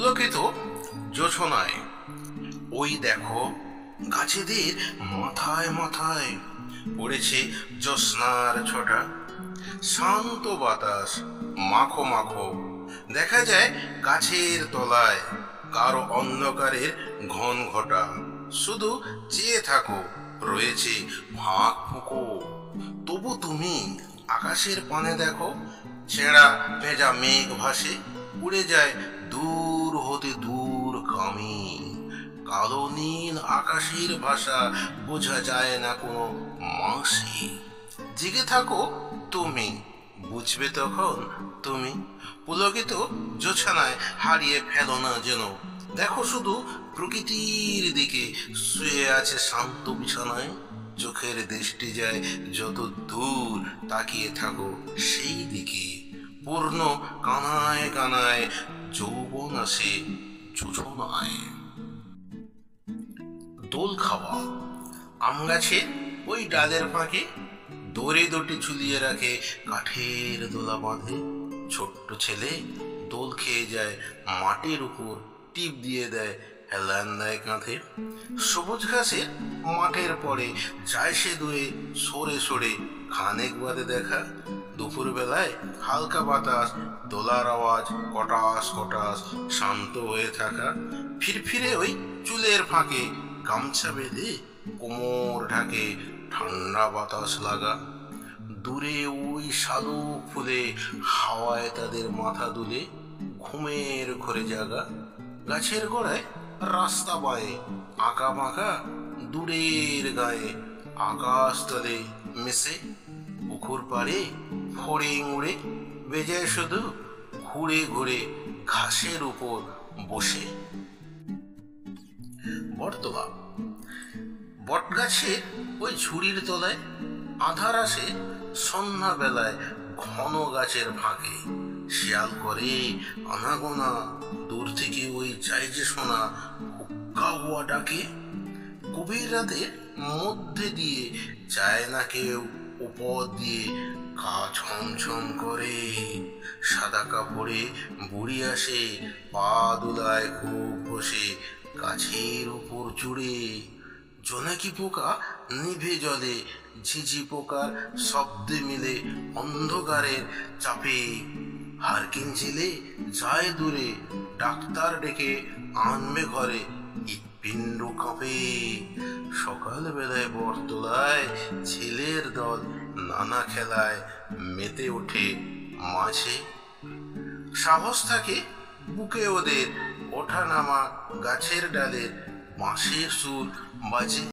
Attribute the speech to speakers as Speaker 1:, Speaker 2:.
Speaker 1: পুলকিত জোছনায় ওই দেখো গাছেদের মাথায় মাথায় পড়েছে জ্যোৎস্নার ছোটা। শান্ত বাতাস মাখো মাখো, দেখা যায় গাছের তলায় কারো অন্ধকারের ঘন ঘটা। শুধু চেয়ে থাকো, রয়েছে ফাঁক ফুঁকো। তবু তুমি আকাশের পানে দেখো, ছেঁড়া ভেজা মেঘ ভাসে, উড়ে যায় দূর হতে দূর গামী। কালো নীল আকাশের ভাষা বোঝা যায় না কোনো মাসি। জেগে থাকো তুমি, বুঝবে তখন তুমি। পুলকিত জোছানায় হারিয়ে ফেলো না যেন। দেখো শুধু প্রকৃতির দিকে, শুয়ে আছে শান্ত বিছানায়। চোখের দৃষ্টি যায় যত দূর, তাকিয়ে থাকো সেই দিকে। পূর্ণ কানায় কানায় যৌবন আসে যোজনায়। দোল খাওয়া আম গাছের ওই ডালের ফাঁকে দড়ি দুটি ঝুলিয়ে রাখে কাঠের দোলা বাঁধে। ছোট্ট ছেলে দোল খেয়ে যায়, মাটির উপর টিপ দিয়ে দেয়, হেলান দেয় কাঁধে। সবুজ ঘাসের মাঠের পরে যায় সে দূরে সরে সরে। খানেক বাদে দেখা, দুপুর বেলায় হালকা বাতাস, দোলার আওয়াজ কটাস কটাস, শান্ত হয়ে থাকা। ফিরফিরে ওই চুলের ফাঁকে গামছা বেঁধে কোমর ঢাকে, ঠান্ডা বাতাস লাগা। দূরে ওই শালুক ফুলে হাওয়ায় তাদের মাথা দুলে, ঘুমের ঘরে জাগা। গাছের গোড়ায় রাস্তা পায়ে আঁকা বাঁকা, দূরের গায়ে আকাশ তলে মেশে। পুকুর পাড়ে ফড়িং উড়ে বেজায় শুধু ঘুরে ঘুরে ঘাসের উপর বসে। বটতলা বট গাছের ওই ঝুড়ির তলায় আধার আসে সন্ধ্যা বেলায় ঘন গাছের ফাঁকে। শিয়াল করে আনাগোনা, দূর থেকে ওই যায় যে শোনা হুক্কা হুয়া ডাকে। গভীর রাতের মধ্যে দিয়ে যায় না কেউ উপর দিয়ে, গা ছমছম করে। সাদা কাপড়ে বুড়ি আসে, পা দুলায় খুব বসে গাছের উপর চুড়ে। জোনাকি পোকা নিভে জলে, ঝিঝি পোকার শব্দে মিলে অন্ধকারের চাপে। হারকিন ঝিলে যায় দূরে, ডাক্তার ডেকে আনবে ঘরে, হৃৎপিণ্ড কাঁপে। সকাল বেলায় বটতলায় ছেলের দল নানা খেলায় মেতে ওঠে মাঝে। সাহস থাকে বুকে ওদের, ওঠা নামা গাছের ডালে বাঁশের সুর বাজে।